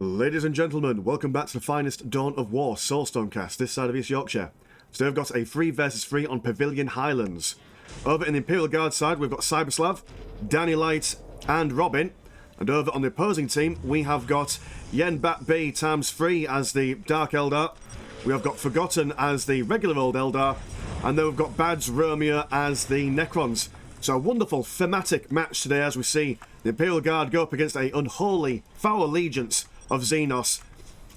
Ladies and gentlemen, welcome back to the finest Dawn of War Soulstorm cast this side of East Yorkshire. Today we've got a 3 versus 3 on Pavilion Highlands. Over in the Imperial Guard side we've got Cyberslav, Danny Light and Robin. And over on the opposing team we have got Yen Bat B ×3 as the Dark Eldar. We have got Forgotten as the regular old Eldar. And then we've got Bads Romeo as the Necrons. So a wonderful thematic match today as we see the Imperial Guard go up against a unholy, foul allegiance of xenos.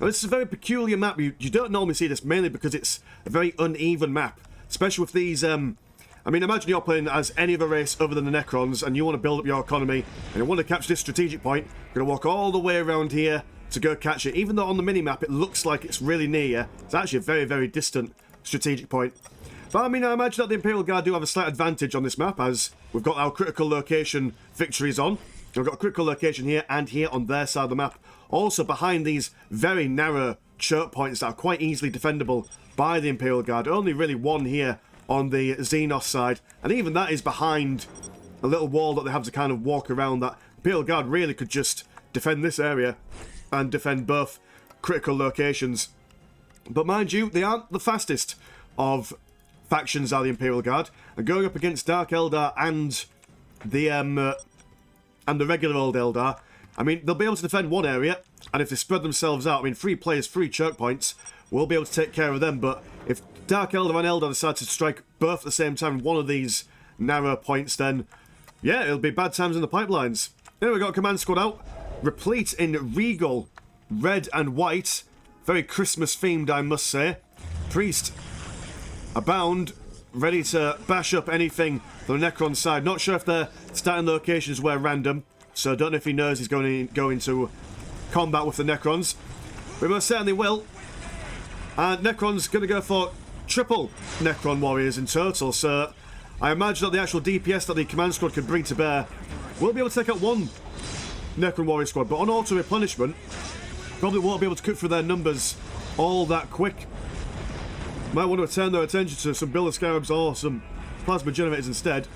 Now this is a very peculiar map. You don't normally see this, mainly because it's a very uneven map. Especially with these, I mean, imagine you're playing as any other race other than the Necrons and you want to build up your economy and you want to capture this strategic point. You're going to walk all the way around here to go catch it. Even though on the mini-map it looks like it's really near you, it's actually a very, very distant strategic point. But I mean, I imagine that the Imperial Guard do have a slight advantage on this map as we've got our critical location victories on. We've got a critical location here and here on their side of the map. Also behind these very narrow choke points that are quite easily defendable by the Imperial Guard. Only really one here on the Xenos side. And even that is behind a little wall that they have to kind of walk around. That Imperial Guard really could just defend this area and defend both critical locations. But mind you, they aren't the fastest of factions are the Imperial Guard, and going up against Dark Eldar and the regular old Eldar, I mean, they'll be able to defend one area, and if they spread themselves out, I mean, 3 players, 3 choke points, we'll be able to take care of them. But if Dark Eldar and Eldar decide to strike both at the same time in one of these narrow points, then yeah, it'll be bad times in the pipelines. Anyway, we've got a command squad out, replete in regal red and white, very Christmas themed, I must say. Priest abound, ready to bash up anything from the Necron side. Not sure if their starting locations were random, so I don't know if he knows he's going to go into combat with the Necrons. We most certainly will. And Necron's going to go for triple Necron warriors in total, so I imagine that the actual DPS that the command squad could bring to bear will be able to take out one Necron warrior squad, but on auto replenishment, probably won't be able to cut through their numbers all that quick. Might want to turn their attention to some Builder Scarabs or some Plasma Generators instead.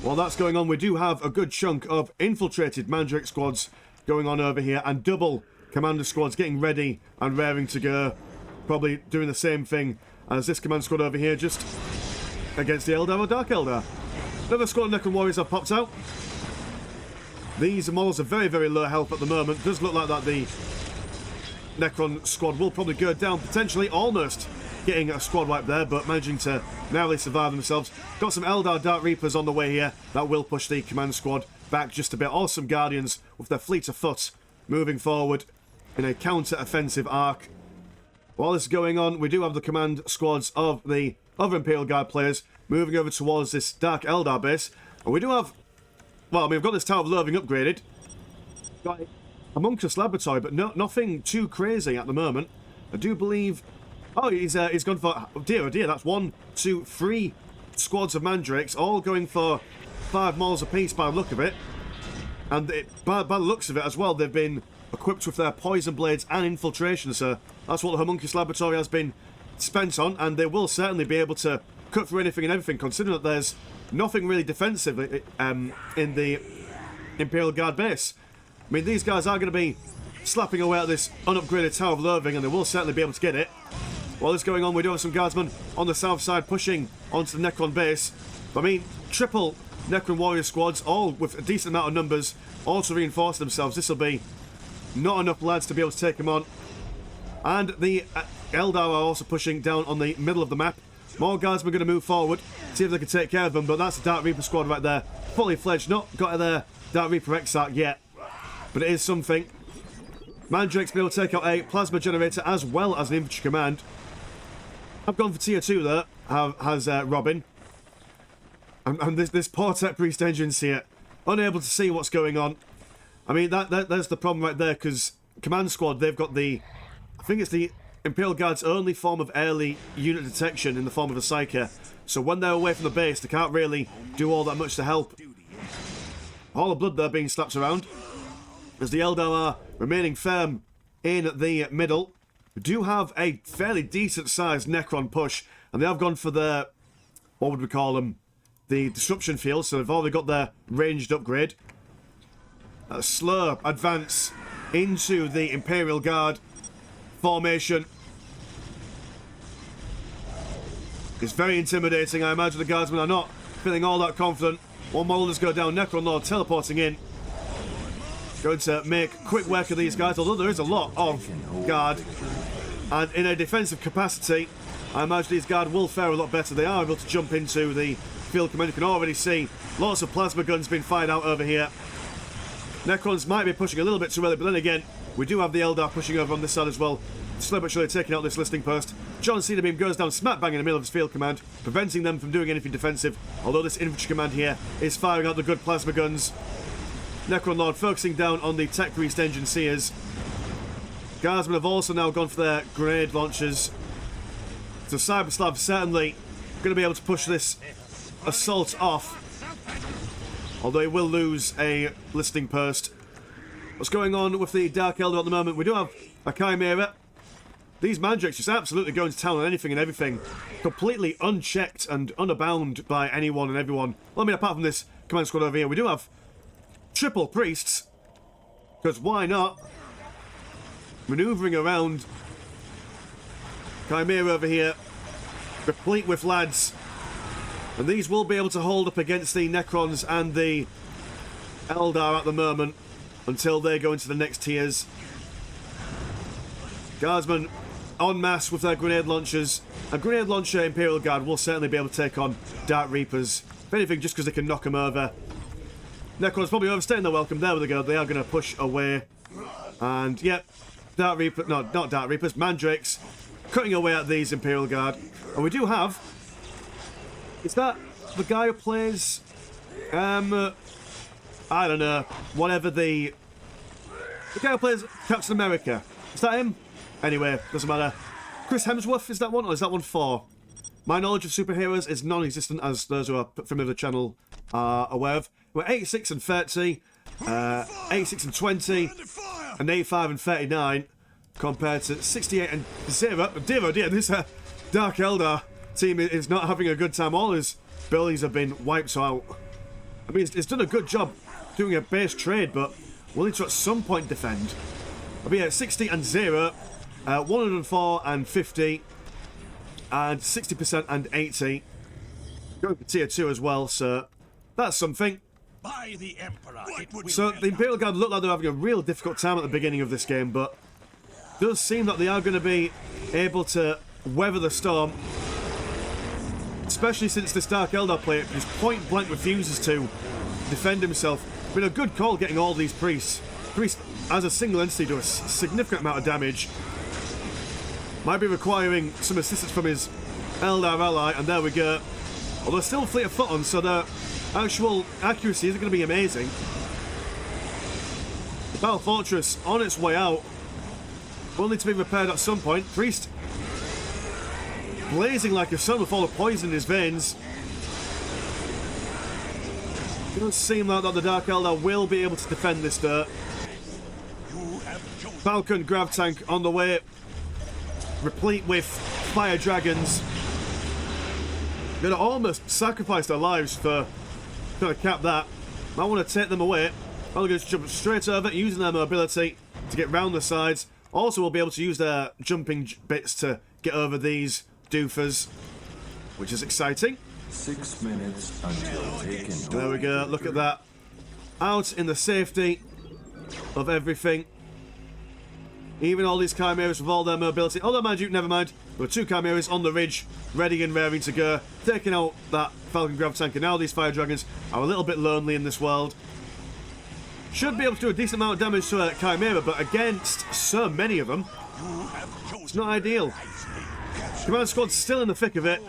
While that's going on, we do have a good chunk of infiltrated Mandrake squads going on over here, and double Commander squads getting ready and raring to go. Probably doing the same thing as this command squad over here, just against the Eldar or Dark Eldar. Another squad of Necron Warriors have popped out. These models are very, very low health at the moment. Does look like that the Necron squad will probably go down, potentially almost getting a squad wipe there, but managing to narrowly survive themselves. Got some Eldar Dark Reapers on the way here. That will push the command squad back just a bit. Awesome Guardians with their fleet of foot moving forward in a counter-offensive arc. While this is going on, we do have the command squads of the other Imperial Guard players moving over towards this Dark Eldar base. And we do have, well, I mean, we've got this Tower of Loathing upgraded. Got a Homunculus Laboratory, but nothing too crazy at the moment. I do believe... Oh, he's gone for... Oh dear, that's 1, 2, 3 squads of Mandrakes, all going for 5 moles apiece by the look of it. And by the looks of it as well, they've been equipped with their Poison Blades and Infiltration, so that's what the Homunculus Laboratory has been spent on, and they will certainly be able to cut through anything and everything, considering that there's nothing really defensive in the Imperial Guard base. I mean, these guys are going to be slapping away at this unupgraded Tower of Loathing, and they will certainly be able to get it. While this is going on, we do have some guardsmen on the south side pushing onto the Necron base. But, I mean, triple Necron warrior squads, all with a decent amount of numbers, all to reinforce themselves. This will be not enough lads to be able to take them on. And the Eldar are also pushing down on the middle of the map. More guardsmen are going to move forward, see if they can take care of them. But that's the Dark Reaper squad right there, fully fledged. Not got their Dark Reaper Exarch yet, but it is something. Mandrake's been able to take out a Plasma Generator as well as an Infantry Command. I've gone for tier 2 there, has Robin. And this poor Tech Priest engines here, unable to see what's going on. I mean, there's the problem right there, because Command Squad, they've got the... I think it's the Imperial Guard's only form of early unit detection in the form of a Psyker. So when they're away from the base, they can't really do all that much to help. All the blood there being slapped around, as the Eldar are remaining firm in the middle. We do have a fairly decent-sized Necron push, and they have gone for their, what would we call them, the Disruption Field, so they've already got their ranged upgrade. A slow advance into the Imperial Guard formation. It's very intimidating. I imagine the guardsmen are not feeling all that confident. One model does go down. Necron Lord teleporting in. Going to make quick work of these guys, although there is a lot of guard. And in a defensive capacity, I imagine these guard will fare a lot better. They are able to jump into the field command. You can already see lots of plasma guns being fired out over here. Necrons might be pushing a little bit too early, but then again, we do have the Eldar pushing over on this side as well. Slowly but surely taking out this listing post. John Cena Beam goes down smack bang in the middle of his field command, preventing them from doing anything defensive, although this infantry command here is firing out the good plasma guns. Necron Lord focusing down on the tech priest engine seers. Guardsmen have also now gone for their grenade launchers. So Cyberslav certainly going to be able to push this assault off, although he will lose a listing post. What's going on with the Dark Eldar at the moment? We do have a Chimera. These Mandrakes just absolutely going to town on anything and everything, completely unchecked and unabound by anyone and everyone. Well, I mean, apart from this command squad over here, we do have triple priests, because why not? Manoeuvring around. Chimera over here, replete with lads, and these will be able to hold up against the Necrons and the Eldar at the moment until they go into the next tiers. Guardsmen en masse with their grenade launchers. A grenade launcher Imperial Guard will certainly be able to take on Dark Reapers, if anything, just because they can knock them over. Necrons probably overstaying their welcome. There we go. They are going to push away. And, yep, Dark Reapers, no, not Dark Reapers, Mandrakes, cutting away at these Imperial Guard. And we do have... Is that the guy who plays... I don't know. Whatever the... The guy who plays Captain America. Is that him? Anyway, doesn't matter. Chris Hemsworth, is that one? Or is that one 4? My knowledge of superheroes is non-existent, as those who are familiar with the channel are aware of. We're 86 and 30, 86 and 20, and 85 and 39, compared to 68 and 0. Dear oh dear, this Dark Eldar team is not having a good time. All his buildings have been wiped out. I mean, it's done a good job doing a base trade, but we'll need to at some point defend. I'll be at 60 and 0, 104 and 50, and 60% and 80. Going for tier 2 as well, so that's something. By the Emperor, so the Imperial Guard look like they're having a real difficult time at the beginning of this game, but it does seem that they are going to be able to weather the storm, especially since this Dark Eldar player just point blank refuses to defend himself. Been a good call getting all these priests. Priests as a single entity do a significant amount of damage. Might be requiring some assistance from his Eldar ally, and there we go. Although still fleet of foot on, so their actual accuracy isn't going to be amazing. The Battle Fortress on its way out. Will need to be repaired at some point. Priest blazing like a sun with all the poison in his veins. It does seem like that the Dark Eldar will be able to defend this dirt. Falcon Grav Tank on the way, replete with fire dragons. Gonna almost sacrifice their lives for trying to cap that. Might want to take them away. I'm going to jump straight over, using their mobility to get round the sides. Also, we'll be able to use their jumping bits to get over these doofers, which is exciting. 6 minutes until taken. There we go. Look at that. Out in the safety of everything. Even all these Chimeras with all their mobility. Although, mind you, never mind. There were 2 Chimeras on the ridge, ready and raring to go, taking out that Falcon Grav Tank. And now these Fire Dragons are a little bit lonely in this world. Should be able to do a decent amount of damage to a Chimera, but against so many of them, it's not ideal. Command Squad's still in the thick of it.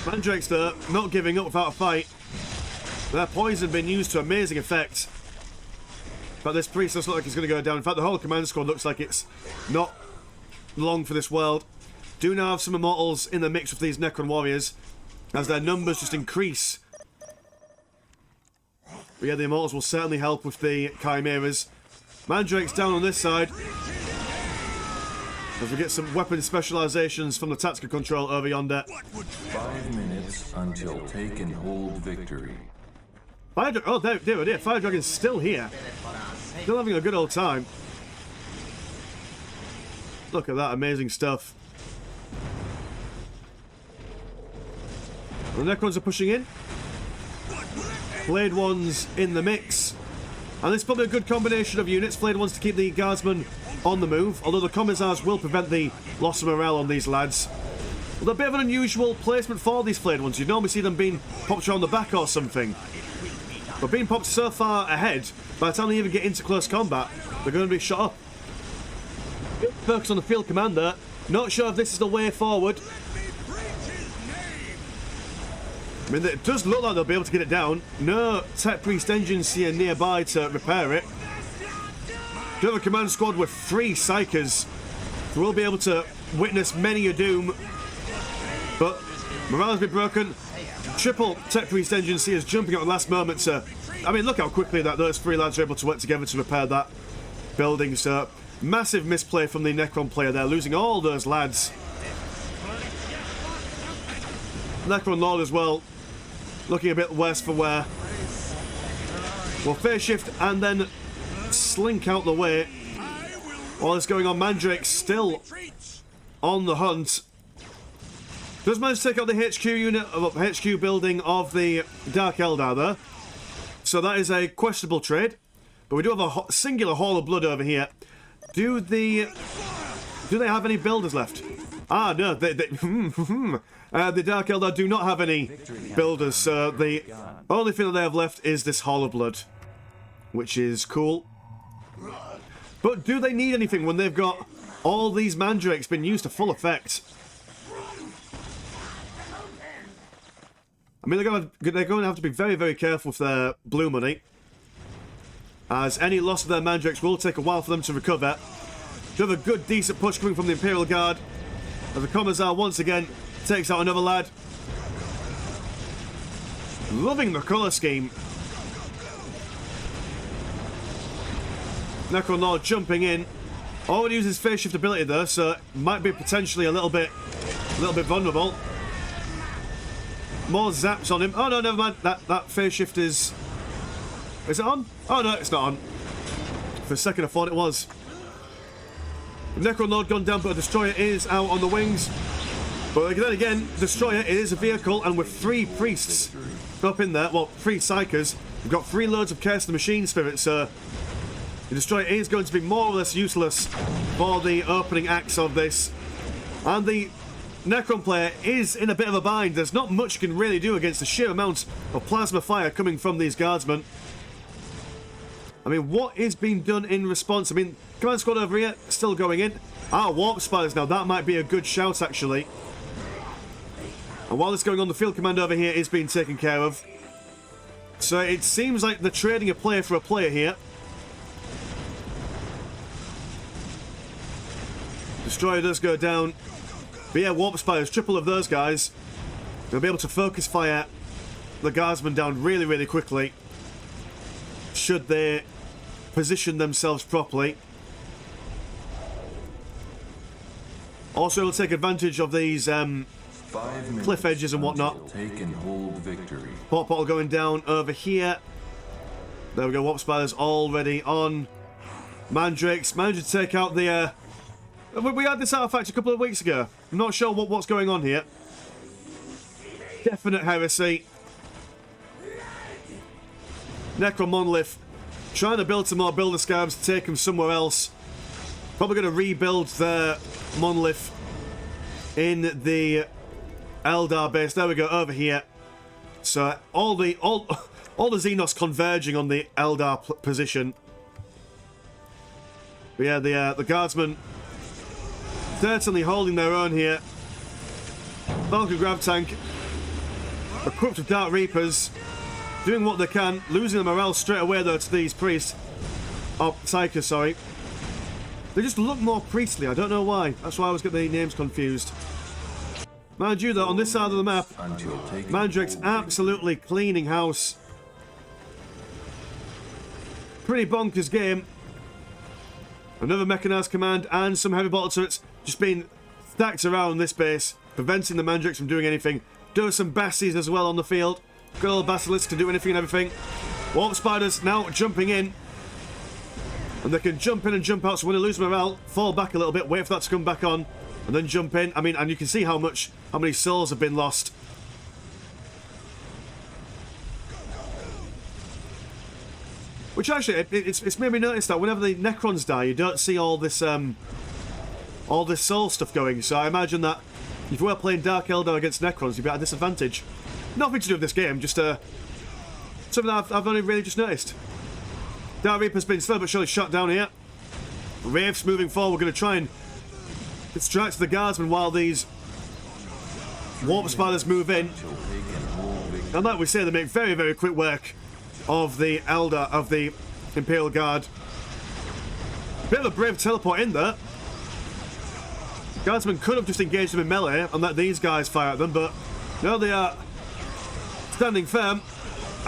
Mandrakes, though, not giving up without a fight. Their poison being used to amazing effect. But this priest doesn't look like he's going to go down. In fact, the whole command squad looks like it's not long for this world. Do now have some immortals in the mix with these Necron warriors, as their numbers just increase. But yeah, the immortals will certainly help with the Chimeras. Mandrake's down on this side, as we get some weapon specializations from the tactical control over yonder. 5 minutes until take and hold victory. Oh, dear, Fire Dragon's still here. Still having a good old time. Look at that amazing stuff. The Necrons are pushing in. Blade Ones in the mix. And it's probably a good combination of units. Blade Ones to keep the Guardsmen on the move, although the Commissars will prevent the loss of morale on these lads. Well, a bit of an unusual placement for these Blade Ones. You'd normally see them being popped around the back or something. But being popped so far ahead, by the time they even get into close combat, they're going to be shot up. Focus on the field commander. Not sure if this is the way forward. I mean, it does look like they'll be able to get it down. No Tech Priest engines here nearby to repair it. Do have a command squad with 3 Psychers. We'll be able to witness many a doom. But morale has been broken. Triple Tech Priest engine seers jumping at the last moment to... I mean, look how quickly that those 3 lads are able to work together to repair that building. So, massive misplay from the Necron player there, losing all those lads. Necron Lord as well, looking a bit worse for wear. Well, phase shift and then slink out the way. While this going on, Mandrake's still on the hunt. Does manage to take out the HQ unit, HQ building of the Dark Eldar there. So that is a questionable trade. But we do have a singular Hall of Blood over here. Do they have any builders left? Ah, no, the Dark Eldar do not have any builders, so the only thing that they have left is this Hall of Blood, which is cool. But do they need anything when they've got all these Mandrakes been used to full effect? I mean, they're going to have to be very, very careful with their blue money, as any loss of their Mandrakes will take a while for them to recover. Do have a good, decent push coming from the Imperial Guard. And the Commissar once again takes out another lad. Loving the colour scheme. Necron Lord jumping in. Already uses phase shift ability though, so might be potentially a little bit vulnerable. More zaps on him. Oh no, never mind. That phase shift is it on? Oh no, it's not on. For a second I thought it was. Necron Lord gone down, but a destroyer is out on the wings. But then again, destroyer is a vehicle, and with 3 priests up in there, well, 3 psychers, we've got 3 loads of Curse the Machine Spirit, so the destroyer is going to be more or less useless for the opening acts of this. And the Necron player is in a bit of a bind. There's not much you can really do against the sheer amount of plasma fire coming from these guardsmen. I mean, what is being done in response? I mean, command squad over here, still going in. Ah, warp spiders now. That might be a good shout, actually. And while this is going on, the field command over here is being taken care of. So it seems like they're trading a player for a player here. Destroyer does go down. But yeah, warp spiders, triple of those guys. They'll be able to focus fire the guardsmen down really, really quickly. Should they position themselves properly. Also, it'll take advantage of these cliff edges and whatnot. Take and hold victory. Port bottle going down over here. There we go, warp spiders already on. Mandrakes managed to take out the... we had this artifact a couple of weeks ago. I'm not sure what's going on here. Definite heresy. Necron Monolith trying to build some more builder scabs to take them somewhere else. Probably going to rebuild their monolith in the Eldar base. There we go, over here. So all the xenos converging on the Eldar position. But yeah, the guardsmen certainly holding their own here. Valkyrie Grav Tank equipped with Dark Reapers, doing what they can, losing the morale straight away though to these priests. Oh, Psychers, sorry. They just look more priestly, I don't know why. That's why I always get the names confused. Mind you though, on this side of the map, Mandrake's absolutely cleaning house. Pretty bonkers game. Another mechanized command and some heavy bottle turrets just being stacked around this base, preventing the Mandrakes from doing anything. Do some Bassies as well on the field. Good old Basilisk to do anything and everything. Warp Spiders now jumping in. And they can jump in and jump out, so when they lose morale, fall back a little bit, wait for that to come back on, and then jump in. I mean, and you can see how many souls have been lost. Which actually, it's made me notice that whenever the Necrons die, you don't see all this soul stuff going. So I imagine that if you were playing Dark Eldar against Necrons, you'd be at a disadvantage. Nothing to do with this game, just something that I've only really just noticed. Dark Reaper's been slow but surely shot down here. Wraiths moving forward, we're going to try and distract the guardsmen while these warp spiders move in. And like we say, they make very, very quick work of the Eldar, of the Imperial Guard. Bit of a brave teleport in there. Guardsmen could have just engaged them in melee and let these guys fire at them, but no, they are standing firm.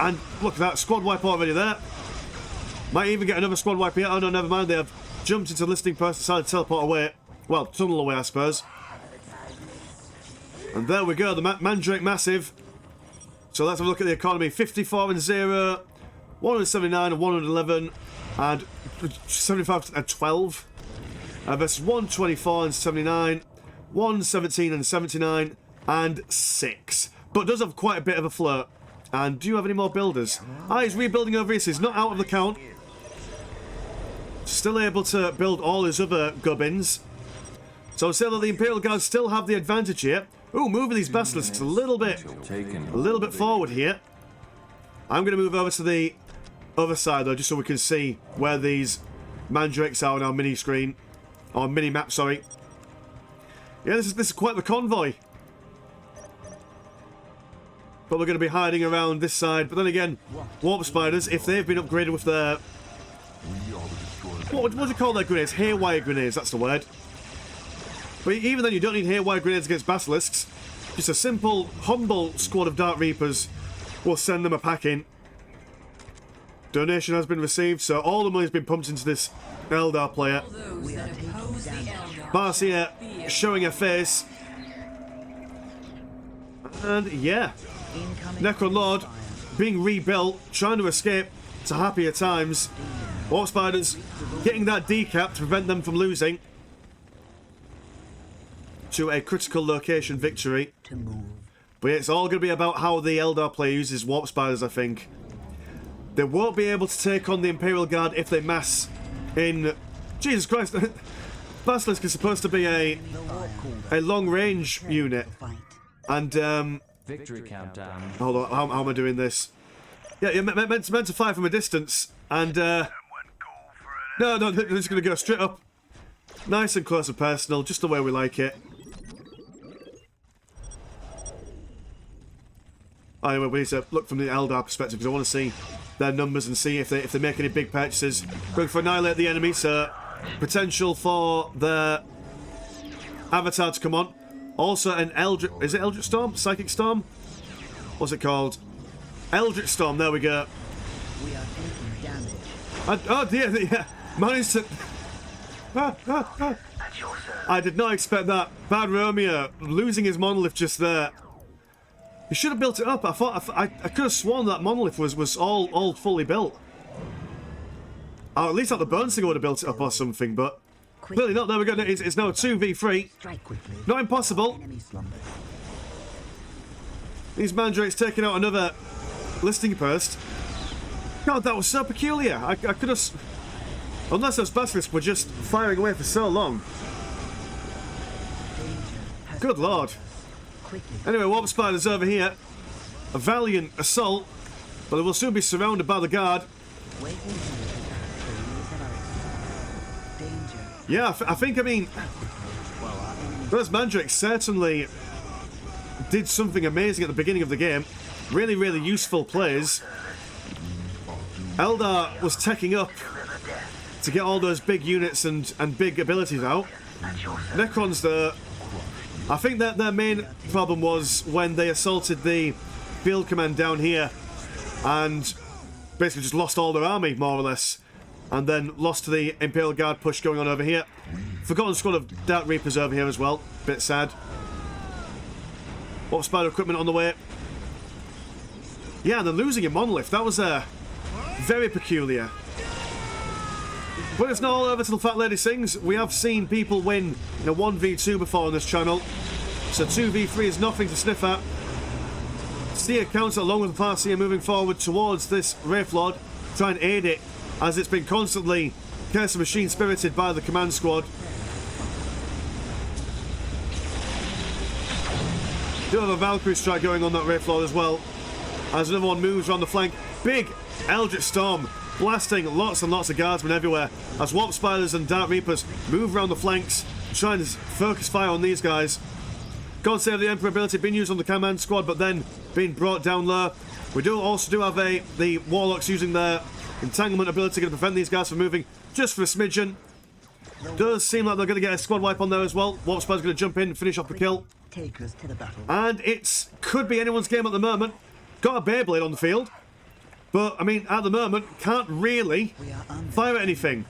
And look at that, squad wipe already there. Might even get another squad wipe here. Oh no, never mind, they have jumped into the listing post, decided to teleport away. Well, tunnel away, I suppose. And there we go, the Mandrake Massive. So let's have a look at the economy. 54 and 0, 179 and 111, and 75 and 12. Versus 124 and 79, 117 and 79, and 6. But does have quite a bit of a flirt. And do you have any more builders? Ah, he's rebuilding over here, so he's not out of the count. Still able to build all his other gubbins. So I'll say that the Imperial Guards still have the advantage here. Ooh, moving these basilisks a little bit forward here. I'm going to move over to the other side though, just so we can see where these mandrakes are on our mini screen, or mini map. Sorry. Yeah, this is quite the convoy. But we're going to be hiding around this side. But then again, warp spiders, if they've been upgraded with their what do you call their grenades? Haywire grenades. That's the word. But even then, you don't need haywire grenades against basilisks. Just a simple, humble squad of Dark Reapers will send them a packing. Donation has been received, so all the money's been pumped into this Eldar player. Barcia showing her face. And yeah, Necron Lord being rebuilt, trying to escape to happier times. Warp Spiders getting that decap to prevent them from losing to a critical location victory. But it's all going to be about how the Eldar player uses Warp Spiders, I think. They won't be able to take on the Imperial Guard if they mass in... Jesus Christ! Basilisk is supposed to be a long-range unit. And, Victory countdown. hold on, how am I doing this? Yeah, you're meant to fire from a distance, and, no, they're just going to go straight up. Nice and close and personal, just the way we like it. Anyway, we need to look from the Eldar perspective, because I want to see their numbers and see if they make any big purchases. Going for annihilate the enemy, so potential for their avatar to come on. Also an Eldritch... Is it Eldritch Storm? Psychic Storm? What's it called? Eldritch Storm, there we go. We are taking damage. Oh dear, yeah. Managed to... I did not expect that. Bad Romeo losing his monolith just there. He should have built it up. I could have sworn that monolith was all fully built. Or at least like the Bone Singer would have built it up or something, but clearly not. There we go. It's now a 2v3. Not impossible. These mandrakes taking out another listing post. God, that was so peculiar. I could have... Unless those basilisks were just firing away for so long. Good lord. Anyway, Warp Spider's over here. A valiant assault, but they will soon be surrounded by the guard. Yeah, I mean, those mandrakes certainly did something amazing at the beginning of the game. Really, really useful plays. Eldar was teching up to get all those big units and big abilities out. Necrons, though, I think that their main problem was when they assaulted the field command down here and basically just lost all their army, more or less, and then lost to the Imperial Guard push going on over here. Forgotten squad of Dark Reapers over here as well. Bit sad. Warp Spider equipment on the way. Yeah, and then losing a monolith. That was very peculiar. But it's not all over till the fat lady sings. We have seen people win in a 1v2 before on this channel. So 2v3 is nothing to sniff at. Seer Council along with the Farseer moving forward towards this Wraith Lord, try and aid it as it's been constantly Curse of Machine spirited by the command squad. Do have a Valkyrie strike going on that Wraith Lord as well, as another one moves around the flank. Big Eldritch Storm blasting lots and lots of guardsmen everywhere as Warp Spiders and Dark Reapers move around the flanks, trying to focus fire on these guys. God Save the Emperor ability being used on the command squad, but then being brought down low. We also have the Warlocks using their entanglement ability to prevent these guys from moving just for a smidgen. Does seem like they're going to get a squad wipe on there as well. Warp Spider's going to jump in and finish off the kill. Take us to the battle. And it could be anyone's game at the moment. Got a Beyblade on the field, but I mean at the moment can't really fire at anything,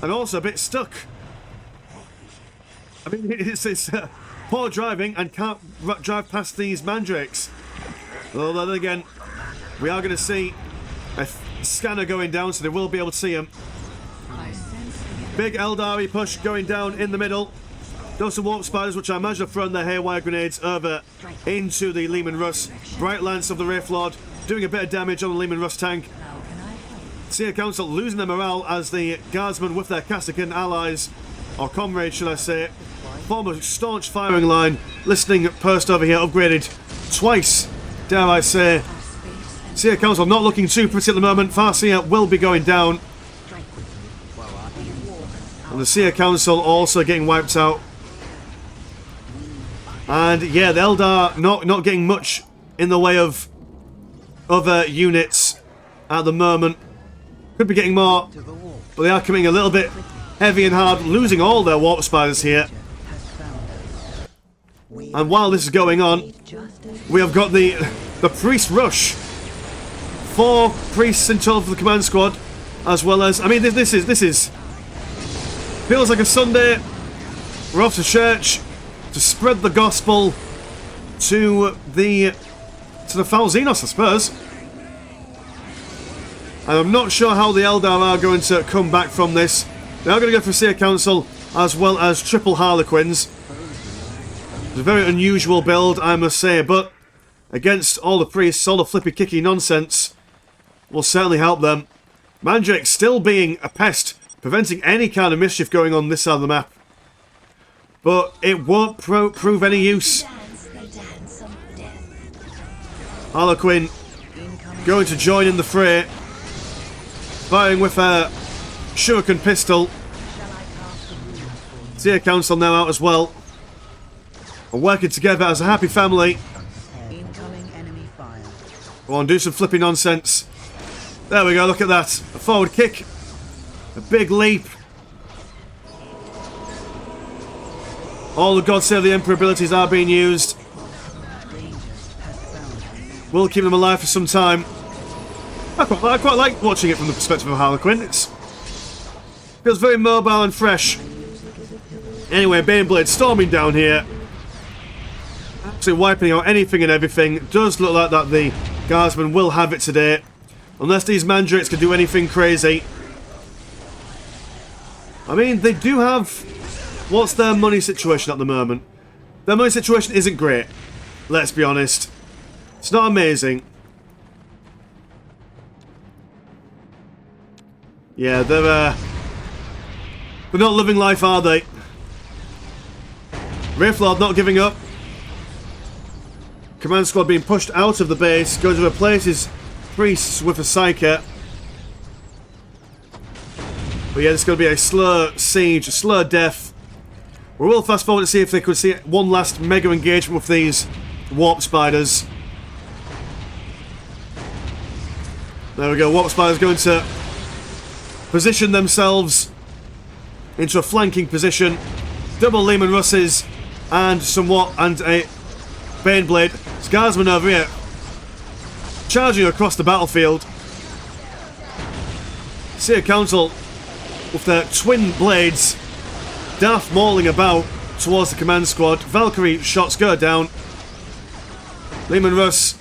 and also a bit stuck. I mean it's poor driving and can't drive past these mandrakes. Although then again, we are going to see a scanner going down, so they will be able to see him. Big Eldar push going down in the middle. Those are Warp Spiders, which I imagine are throwing their haywire grenades over into the Leman Russ. Bright Lance of the Wraith Lord doing a bit of damage on the Leman Russ tank. Seer Council losing their morale as the guardsmen with their Castican allies, or comrades should I say, form a staunch firing line. Listening post over here upgraded twice, dare I say. Seer Council not looking too pretty at the moment. Farseer will be going down. And the Seer Council also getting wiped out. And yeah, the Eldar not getting much in the way of other units at the moment. Could be getting more, but they are coming a little bit heavy and hard, losing all their Warp Spiders here. And while this is going on, we have got the Priest Rush. 4 priests in total for the command squad, as well as, I mean, this is feels like a Sunday. We're off to church to spread the gospel to the foul xenos, I suppose. And I'm not sure how the Eldar are going to come back from this. They are going to go for Seer Council as well as triple Harlequins. It's a very unusual build, I must say, but against all the priests, all the flippy kicky nonsense will certainly help them. Mandrake still being a pest, preventing any kind of mischief going on this side of the map. But it won't prove any use. Harlequin going to join in the fray, firing with a shuriken pistol. Seer Council now out as well, and working together as a happy family. Go on, do some flippy nonsense. There we go, look at that. A forward kick. A big leap. All the God Save the Emperor abilities are being used. We'll keep them alive for some time. I quite like watching it from the perspective of Harlequin. It feels very mobile and fresh. Anyway, Baneblade storming down here. Absolutely wiping out anything and everything. It does look like that the Guardsmen will have it today. Unless these Mandrakes can do anything crazy. I mean, they do have... What's their money situation at the moment? Their money situation isn't great. Let's be honest. It's not amazing. Yeah, they're not living life, are they? Wraith Lord not giving up. Command squad being pushed out of the base. Going to replace his priests with a Psyker. But yeah, it's going to be a slow siege, a slow death. We will fast forward to see if they could see one last mega engagement with these Warp Spiders. There we go, Warp Spiders going to position themselves into a flanking position. Double Leman Russes and a Baneblade. Scarsman over here charging across the battlefield. Seer Council with their twin blades. Daft mauling about towards the command squad. Valkyrie shots go down. Leman Russ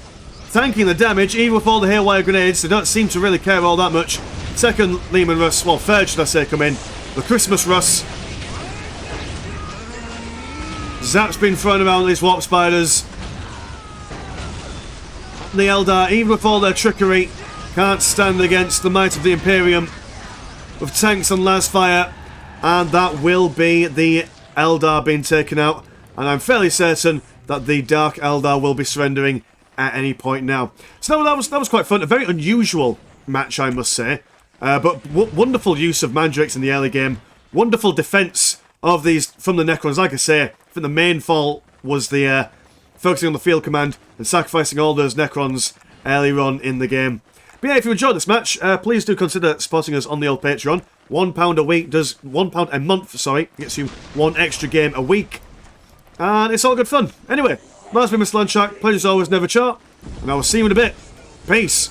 tanking the damage, even with all the haywire grenades. They don't seem to really care all that much. second Lehman Russ, well, third should I say, come in. The Christmas Russ. Zap's been thrown around these warp spiders. The Eldar, even with all their trickery, can't stand against the might of the Imperium with tanks and las fire, and that will be the Eldar being taken out, and I'm fairly certain that the Dark Eldar will be surrendering at any point now. So that was quite fun. A very unusual match, I must say, but wonderful use of Mandrakes in the early game. Wonderful defense of these from the Necrons. Like I say, I think the main fault was the focusing on the field command and sacrificing all those Necrons earlier on in the game. But yeah, if you enjoyed this match, please do consider supporting us on the old Patreon. £1 a week does £1 a month. Sorry, gets you one extra game a week, and it's all good fun. Anyway, that's been Mr. Landshark. Pleasure as always, never chart, and I will see you in a bit. Peace.